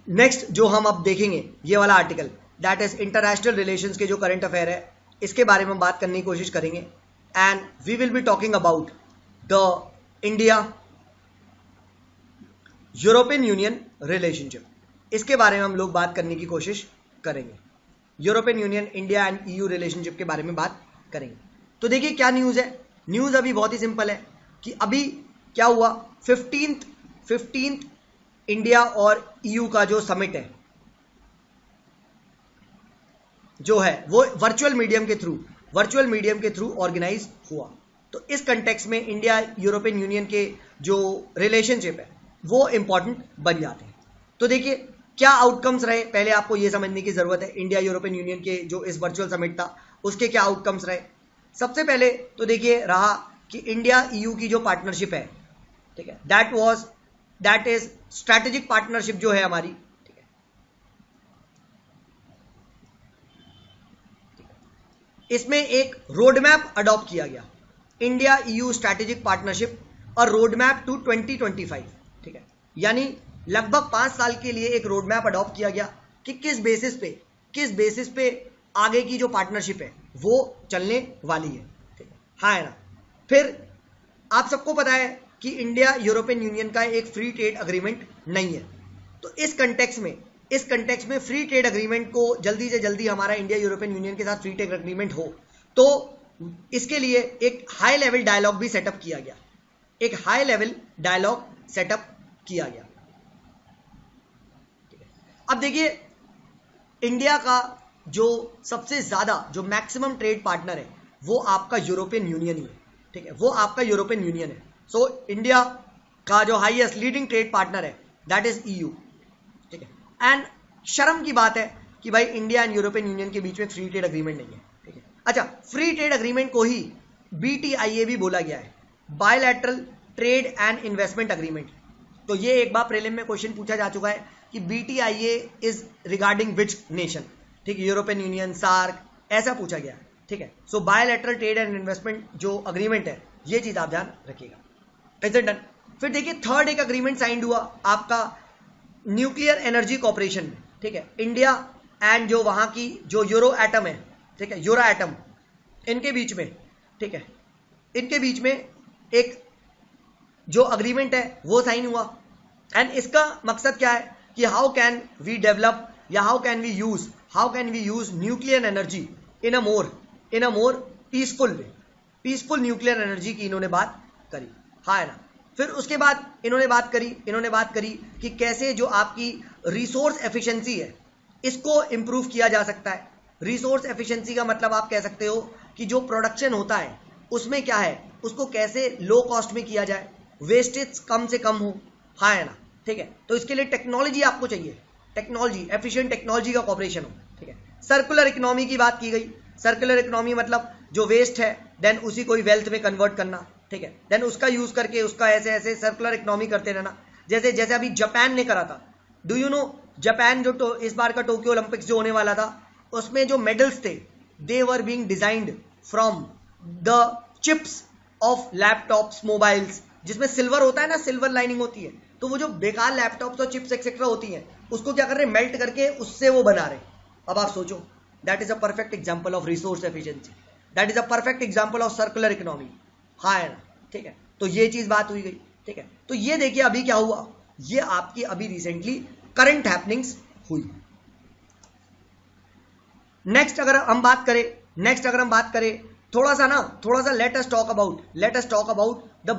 Next जो हम अब देखेंगे ये वाला article, that is international relations के जो करंट अफेयर है इसके बारे में बात करने की कोशिश करेंगे। And we will be talking about the India European Union relationship, इसके बारे में हम लोग बात करने की कोशिश करेंगे। European union India and EU relationship के बारे में बात करेंगे। तो देखिए क्या न्यूज़ है। न्यूज़ अभी बहुत ही सिंपल है कि अभी क्या हुआ, 15th इंडिया और ईयू का जो समिट है जो है वो वर्चुअल मीडियम के थ्रू ऑर्गेनाइज हुआ। तो इस कंटेक्स्ट में इंडिया यूरोपियन यूनियन के जो रिलेशनशिप है वो इंपॉर्टेंट बन जाते हैं। तो देखिए क्या आउटकम्स रहे, पहले आपको ये समझने की जरूरत है इंडिया यूरोपियन यूनियन के जो इस वर्चुअल समिट था उसके क्या आउटकम्स रहे। सबसे पहले तो देखिए रहा कि इंडिया ईयू की जो पार्टनरशिप है, ठीक है, दैट इज स्ट्रैटेजिक पार्टनरशिप जो है हमारी, ठीक है, इसमें एक रोड मैप अडॉप्ट किया गया, इंडिया ईयू स्ट्रैटेजिक पार्टनरशिप और रोड मैप टू 2025, ठीक है, यानी लगभग 5 साल के लिए एक रोड मैप अडॉप्ट किया गया कि किस बेसिस पे आगे की जो पार्टनरशिप है वो चलने वाली है, ठीक है, हाँ है ना। फिर आप सबको पता है कि इंडिया यूरोपियन यूनियन का एक फ्री ट्रेड अग्रीमेंट नहीं है। तो इस कंटेक्स्ट में फ्री ट्रेड अग्रीमेंट को जल्दी से जल्दी हमारा इंडिया यूरोपियन यूनियन के साथ फ्री ट्रेड अग्रीमेंट हो, तो इसके लिए एक हाई लेवल डायलॉग भी सेटअप किया गया, अब देखिए इंडिया का जो सबसे ज्यादा जो मैक्सिमम ट्रेड पार्टनर है वो आपका यूरोपियन यूनियन ही है, ठीक है, वो आपका यूरोपियन यूनियन है। सो इंडिया का जो हाईएस्ट लीडिंग ट्रेड पार्टनर है दैट इज ईयू, ठीक है। एंड शर्म की बात है कि भाई इंडिया एंड यूरोपियन यूनियन के बीच में फ्री ट्रेड अग्रीमेंट नहीं है, ठीक है। अच्छा, फ्री ट्रेड अग्रीमेंट को ही BTIA भी बोला गया है, bilateral trade and investment agreement. तो ये एक बार प्रीलिम में क्वेश्चन पूछा जा चुका है कि BTIA is regarding which nation, ठीक है, यूरोपियन यूनियन, सार्क, ऐसा पूछा गया, ठीक है। सो बायलैटरल ट्रेड एंड इन्वेस्टमेंट जो अग्रीमेंट है ये चीज आप ध्यान रखिएगा, इज इट डन। फिर देखिए थर्ड एक अग्रीमेंट साइंड हुआ आपका न्यूक्लियर एनर्जी कॉर्पोरेशन में, ठीक है, इंडिया एंड जो वहां की जो यूरो एटम है, ठीक है, यूरो एटम, इनके बीच में, ठीक है, इनके बीच में एक जो अग्रीमेंट है वो साइन हुआ। एंड इसका मकसद क्या है कि हाउ कैन वी डेवलप या how can we use nuclear energy in a more peaceful nuclear energy की इन्होंने बात करी, हाँ है ना। फिर उसके बाद इन्होंने बात करी कि कैसे जो आपकी रिसोर्स एफिशिएंसी है इसको इंप्रूव किया जा सकता है। रिसोर्स एफिशिएंसी का मतलब आप कह सकते हो कि जो प्रोडक्शन होता है उसमें क्या है, उसको कैसे लो कॉस्ट में किया जाए, वेस्टेज कम से कम हो, हाँ है ना, ठीक है। तो इसके लिए टेक्नोलॉजी आपको चाहिए, टेक्नोलॉजी, एफिशिएंट टेक्नोलॉजी का कॉर्पोरेशन हो, ठीक है। सर्कुलर इकोनॉमी की बात की गई, सर्कुलर इकोनॉमी मतलब जो वेस्ट है देन उसी को वेल्थ में कन्वर्ट करना, ठीक है, देन उसका यूज करके उसका ऐसे सर्कुलर इकोनॉमी करते रहना। जैसे अभी जापान ने करा था, डू यू नो, जापान जो इस बार का टोक्यो ओलंपिक्स जो होने वाला था उसमें जो मेडल्स थे they were being designed from the chips of laptops, mobiles, जिसमें सिल्वर होता है ना, सिल्वर लाइनिंग होती है। तो वो जो बेकार लैपटॉप्स और चिप्स एक्सेट्रा होती हैं उसको क्या कर रहे हैं, मेल्ट करके उससे वो बना रहे। अब आप सोचो, that is a perfect example of resource efficiency, that is a perfect example of circular economy, हाँ है ना, ठीक है। तो ये चीज बात हुई गई, ठीक है। तो ये देखिए अभी क्या हुआ, ये आपकी अभी रिसेंटली करंट हैपनिंग्स हुई। नेक्स्ट अगर हम बात करें थोड़ा सा let us talk about the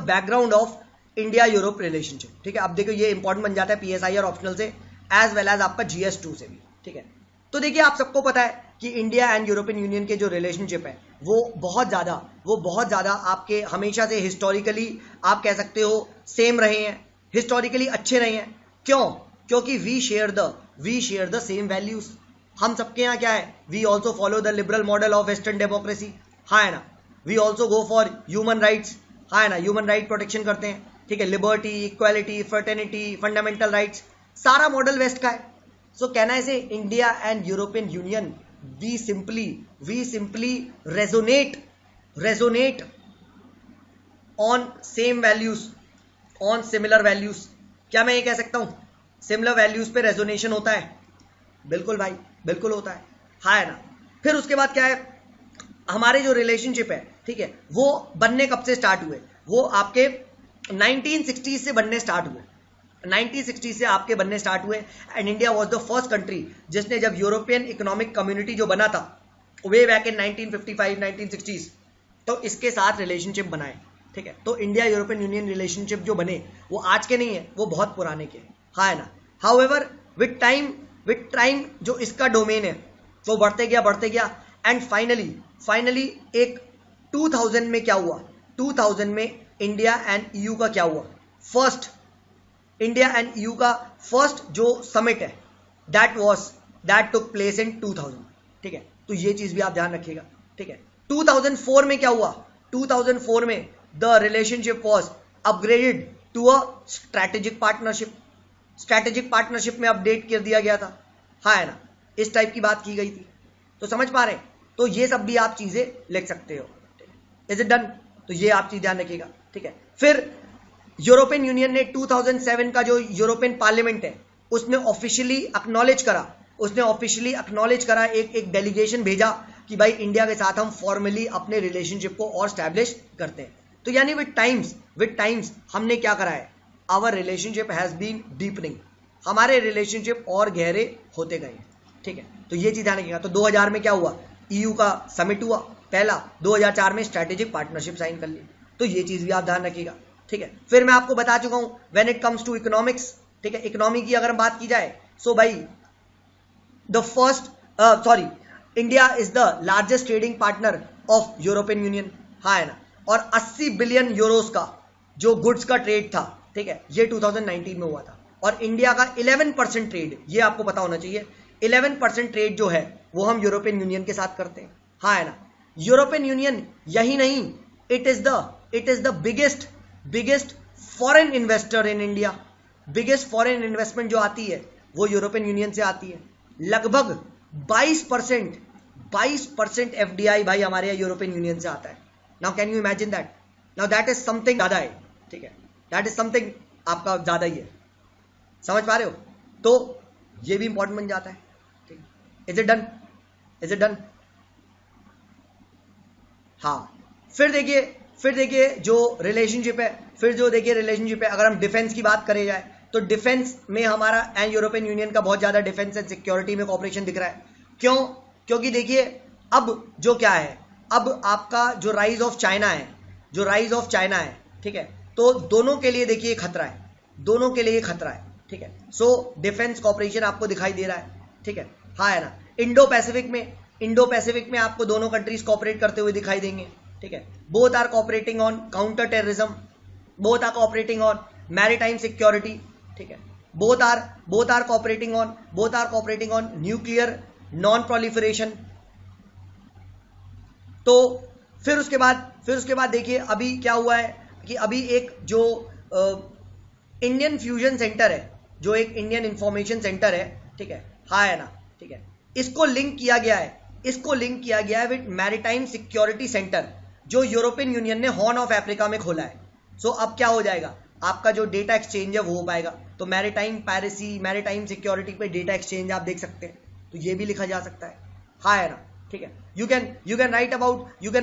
background of India Europe relationship, ठीक है। अब देखो ये इंपॉर्टेंट बन जाता है PSI और ऑप्शनल से एज वेल एज आपका GS2 से भी, ठीक है। तो देखिए आप सबको पता है कि इंडिया एंड यूरोपियन यूनियन के जो रिलेशनशिप है वो बहुत ज्यादा आपके हमेशा से हिस्टोरिकली आप कह सकते हो सेम रहे हैं, हिस्टोरिकली अच्छे रहे हैं। क्यों? क्योंकि we share the same values. हम सबके यहाँ क्या है, we also follow the liberal model of western democracy, हाँ है ना। We also go for human rights, हाँ है ना, ह्यूमन राइट प्रोटेक्शन करते हैं, ठीक है, liberty, equality, fraternity, fundamental rights, सारा मॉडल वेस्ट का है। सो कैन आई से India and European union we simply resonate on same values, on similar values, क्या मैं ये कह सकता हूँ सिमिलर वैल्यूज पे रेजोनेशन होता है? बिल्कुल भाई, बिल्कुल होता है, हाँ है ना। फिर उसके बाद क्या है, हमारे जो रिलेशनशिप है, ठीक है, वो बनने कब से स्टार्ट हुए? वो आपके 1960 से बनने स्टार्ट हुए, 1960 से आपके बनने स्टार्ट हुए। And India was the first country जिसने, जब यूरोपियन इकोनॉमिक कम्युनिटी जो बना था वे बैक इन 1955 1960s, तो इसके साथ रिलेशनशिप बनाए, ठीक है। तो इंडिया यूरोपियन यूनियन रिलेशनशिप जो बने वो आज के नहीं है, वो बहुत पुराने के, हाँ है ना। हाउएवर विद टाइम जो इसका डोमेन है वो बढ़ते गया एंड फाइनली एक 2000 में क्या हुआ, 2000 में इंडिया एंड ईयू का क्या हुआ, इंडिया एंड ईयू का फर्स्ट जो समिट है दैट टुक प्लेस इन 2000, ठीक है। तो ये चीज भी आप ध्यान रखिएगा, ठीक है। 2004 में क्या हुआ, 2004 में the relationship was upgraded to a strategic partnership में अपडेट कर दिया गया था, हाँ है ना, इस टाइप की बात की गई थी। तो समझ पा रहे हैं? तो ये सब भी आप चीजें लिख सकते हो, इज इट डन? तो ये आप चीज ध्यान रखिएगा, ठीक है। फिर यूरोपियन यूनियन ने 2007 का जो यूरोपियन पार्लियामेंट है उसने ऑफिशियली एक्नॉलेज करा, एक डेलीगेशन भेजा कि भाई इंडिया के साथ हम फॉर्मली अपने रिलेशनशिप को और स्टैब्लिश करते हैं। तो यानी विद टाइम्स हमने क्या करा है, our relationship has been deepening, हमारे रिलेशनशिप और गहरे होते गए, ठीक है। तो ये चीज ध्यान रखिएगा। तो 2000 में क्या हुआ, ईयू का समिट हुआ पहला, 2004 में स्ट्रैटेजिक पार्टनरशिप साइन कर ली। तो ये चीज भी आप ध्यान रखिएगा, ठीक है। फिर मैं आपको बता चुका हूं when it comes to economics, ठीक है, इकोनॉमी की अगर बात की जाए, सो भाई India is the largest trading partner of European union, हाँ है ना। और 80 बिलियन यूरोस का जो गुड्स का ट्रेड था, ठीक है, ये 2019 में हुआ था। और इंडिया का 11% ट्रेड, ये आपको पता होना चाहिए, 11% ट्रेड जो है वो हम यूरोपियन यूनियन के साथ करते हैं, हाँ है ना। यूरोपियन यूनियन यही नहीं, it is the biggest foreign investor in India. Biggest foreign investment जो आती है वो यूरोपियन यूनियन से आती है। लगभग 22% एफडीआई भाई हमारे यहाँ यूरोपियन यूनियन से आता है। Now can you imagine that? Now that is something ज्यादा है, ठीक है, दैट इज समथिंग आपका ज्यादा ही है, समझ पा रहे हो? तो ये भी इंपॉर्टेंट बन जाता है, ठीक है। Is it done? हाँ, फिर देखिए जो रिलेशनशिप है, अगर हम डिफेंस की बात करें जाए तो डिफेंस में हमारा एंड यूरोपियन यूनियन का बहुत ज्यादा डिफेंस एंड सिक्योरिटी में कॉपरेशन दिख रहा है। क्यों? क्योंकि देखिए अब जो क्या है, अब आपका जो राइज ऑफ चाइना है, ठीक है, तो दोनों के लिए देखिए खतरा है, ठीक है। सो डिफेंस कॉपरेशन आपको दिखाई दे रहा है, ठीक है, हाँ है ना। इंडो पैसिफिक में आपको दोनों कंट्रीज कॉपरेट करते हुए दिखाई देंगे, ठीक है। Both are cooperating on counter terrorism, both are cooperating on maritime security, ठीक है। Both are cooperating on nuclear non proliferation. तो फिर उसके बाद देखिए अभी क्या हुआ है कि अभी एक जो इंडियन फ्यूजन सेंटर है, जो एक इंडियन इंफॉर्मेशन सेंटर है, ठीक है, हाँ है ना, ठीक है, इसको लिंक किया गया है विद मैरीटाइम सिक्योरिटी सेंटर जो यूरोपियन यूनियन ने हॉर्न ऑफ अफ्रीका में खोला है। सो अब क्या हो जाएगा, आपका जो डेटा एक्सचेंज है वो हो पाएगा। तो मैरीटाइम पायरेसी, मैरीटाइम सिक्योरिटी पे डेटा एक्सचेंज आप देख सकते हैं, तो ये भी लिखा जा सकता है, हाँ है ना, ठीक है। यू कैन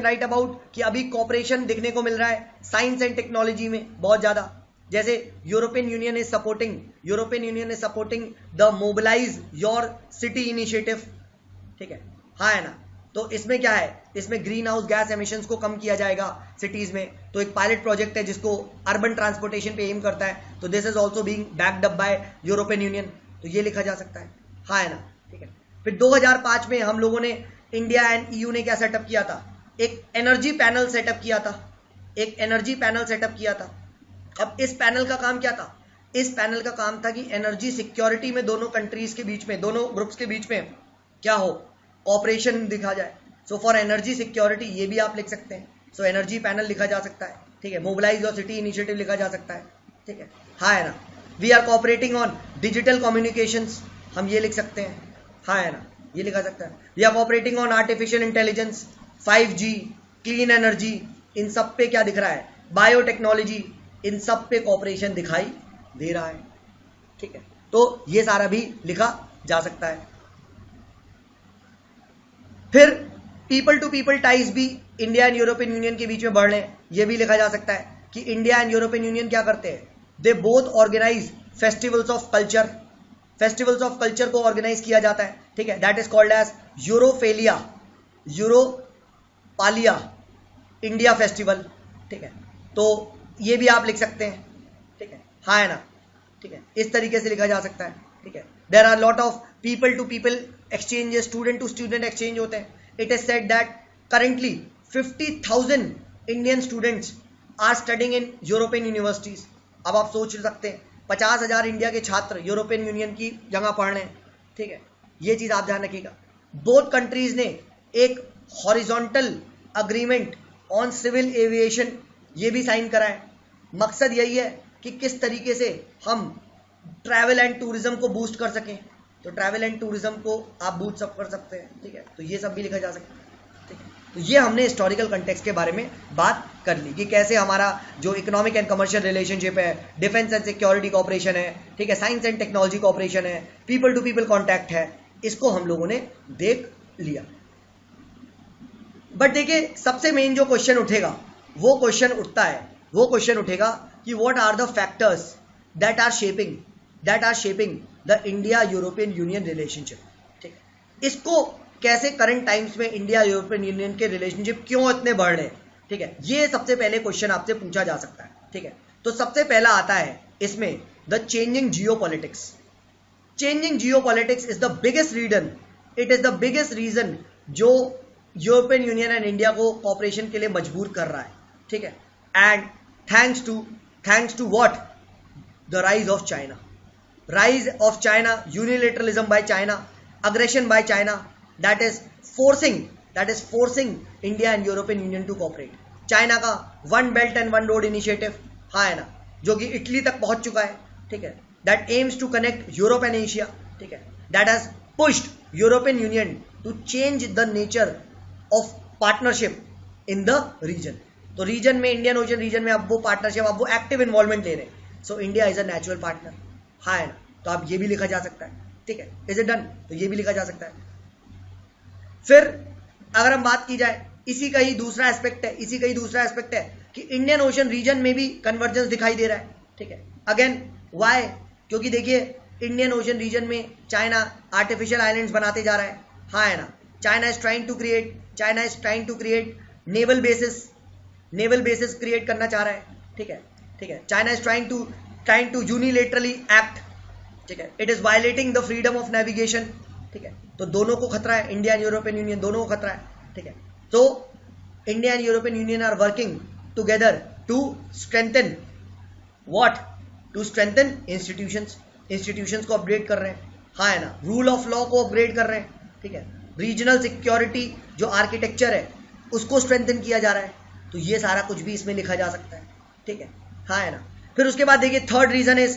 राइट अबाउट कि अभी कॉपरेशन दिखने को मिल रहा है साइंस एंड टेक्नोलॉजी में बहुत ज्यादा। जैसे European Union is supporting the mobilize your city initiative, ठीक है, हाँ है ना। तो इसमें क्या है, इसमें ग्रीन हाउस गैस एमिशंस को कम किया जाएगा सिटीज में। तो एक पायलट प्रोजेक्ट है जिसको अर्बन ट्रांसपोर्टेशन पे एम करता है, तो this is also being backed up by European union, तो ये लिखा जा सकता है, हाँ है ना, ठीक है। फिर 2005 में हम लोगों ने, इंडिया एंड ईयू ने क्या सेटअप किया था, एक एनर्जी पैनल सेटअप किया था। अब इस पैनल का काम क्या था, इस पैनल का काम था कि एनर्जी सिक्योरिटी में दोनों कंट्रीज के बीच में, दोनों ग्रुप्स के बीच में क्या हो, ऑपरेशन दिखा जाए। सो फॉर एनर्जी सिक्योरिटी ये भी आप लिख सकते हैं, सो एनर्जी पैनल लिखा जा सकता है, ठीक है। मोबिलाइज योर सिटी इनिशिएटिव लिखा जा सकता है, ठीक है, हाँ है ना। We are cooperating on digital communications, हम ये लिख सकते हैं, हाँ है ना, ये लिखा सकता है। We are cooperating on artificial intelligence, 5G, clean energy, इन सब पे क्या दिख रहा है, बायोटेक्नोलॉजी, इन सब पे कॉपरेशन दिखाई दे रहा है, ठीक है, तो ये सारा भी लिखा जा सकता है। फिर पीपल टू पीपल टाइज भी इंडिया एंड यूरोपियन यूनियन के बीच में बढ़ रहे हैं, ये भी लिखा जा सकता है कि इंडिया एंड यूरोपियन यूनियन क्या करते हैं, they both organise festivals of culture. Festivals of culture को ऑर्गेनाइज किया जाता है, ठीक है, दैट इज कॉल्ड एज यूरोफेलिया, यूरोपालिया इंडिया फेस्टिवल, ठीक है, तो ये भी आप लिख सकते हैं, ठीक है, हाँ है ना, ठीक है, इस तरीके से लिखा जा सकता है, ठीक है। There are lot of people to people exchanges, student to student exchange होते हैं। It is said that currently 50,000 Indian students are studying in European universities. अब आप सोच सकते हैं 50,000 इंडिया के छात्र यूरोपियन यूनियन की जगह पढ़ रहे हैं, ठीक है, ये चीज आप ध्यान रखिएगा। बोथ कंट्रीज ने एक horizontal agreement on civil aviation ये भी साइन करा है। मकसद यही है कि किस तरीके से हम ट्रैवल एंड टूरिज्म को बूस्ट कर सकें, तो ट्रैवल एंड टूरिज्म को आप बूस्ट अप कर सकते हैं, ठीक है, तो ये सब भी लिखा जा सकता है, ठीक है। तो ये हमने हिस्टोरिकल कंटेक्स्ट के बारे में बात कर ली कि कैसे हमारा जो इकोनॉमिक एंड कमर्शियल रिलेशनशिप है, डिफेंस एंड सिक्योरिटी कॉपरेशन है, ठीक है, साइंस एंड टेक्नोलॉजी कॉपरेशन है, पीपल टू पीपल कॉन्टैक्ट है, इसको हम लोगों ने देख लिया। बट देखिए सबसे मेन जो क्वेश्चन उठेगा वो क्वेश्चन उठता है, वो क्वेश्चन उठेगा कि what are the factors that are shaping the India European Union relationship, ठीक है, इसको कैसे करंट टाइम्स में इंडिया यूरोपियन यूनियन के रिलेशनशिप क्यों इतने बढ़ रहे हैं, ठीक है, ये सबसे पहले क्वेश्चन आपसे पूछा जा सकता है, ठीक है। तो सबसे पहला आता है इसमें the changing geopolitics. Changing geopolitics is the biggest reason, it is the biggest reason जो यूरोपियन यूनियन एंड इंडिया को कॉपरेशन के लिए मजबूर कर रहा है, ठीक है, and thanks to what, the rise of China, rise of China, unilateralism by China, aggression by China, that is forcing India and European Union to cooperate. China का one belt and one road initiative, हाँ है ना, जो कि Italy तक पहुंच चुका है, ठीक है, that aims to connect Europe and Asia, ठीक है, that has pushed European Union to change the nature of partnership in the region. तो रीजन में, इंडियन ओशन रीजन में अब वो पार्टनरशिप, अब वो एक्टिव इन्वॉल्वमेंट ले रहे हैं, so India is a natural partner, हाँ है ना, तो आप ये भी लिखा जा सकता है, ठीक है, इज इट डन, तो ये भी लिखा जा सकता है। फिर अगर हम बात की जाए, इसी का ही दूसरा एस्पेक्ट है कि इंडियन ओशन रीजन में भी कन्वर्जेंस दिखाई दे रहा है, ठीक है, अगेन व्हाई, क्योंकि देखिए इंडियन ओशन रीजन में चाइना आर्टिफिशियल आइलैंड्स बनाते जा रहा है, हाँ है ना, China is trying to create naval bases create करना चाह रहा है, ठीक है, China is trying to unilaterally act, ठीक है, it is violating the freedom of navigation, ठीक है, तो दोनों को खतरा है, इंडिया एंड यूरोपियन यूनियन दोनों को खतरा है, ठीक है, तो India and European Union are working together to strengthen what, to strengthen institutions को अपग्रेड कर रहे हैं, हाँ है ना, रूल ऑफ लॉ को अपग्रेड कर रहे हैं, ठीक है, रीजनल सिक्योरिटी जो आर्किटेक्चर है उसको स्ट्रेंथन किया जा रहा है, तो ये सारा कुछ भी इसमें लिखा जा सकता है, ठीक है, हाँ है ना। फिर उसके बाद देखिए third reason is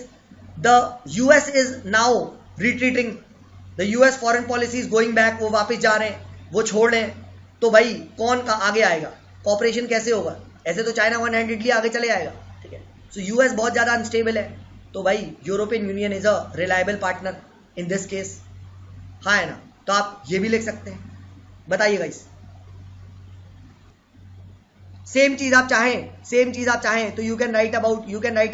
the US is now retreating, the US foreign policy is going back, वो वापस जा रहे हैं, वो छोड़ रहे हैं, तो भाई कौन का आगे आएगा, कॉपरेशन कैसे होगा, ऐसे तो चाइना वन हैंडेडली आगे चले आएगा, ठीक है, सो यूएस बहुत ज्यादा अनस्टेबल है, तो भाई European Union is a reliable partner in this case, हाँ है ना, तो आप ये भी लिख सकते हैं, बताइएगा इस सेम चीज आप चाहें तो यू कैन राइट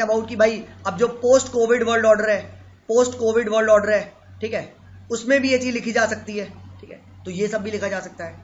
अबाउट कि भाई अब जो पोस्ट कोविड वर्ल्ड ऑर्डर है, ठीक है, उसमें भी ये चीज लिखी जा सकती है, ठीक है, तो ये सब भी लिखा जा सकता है,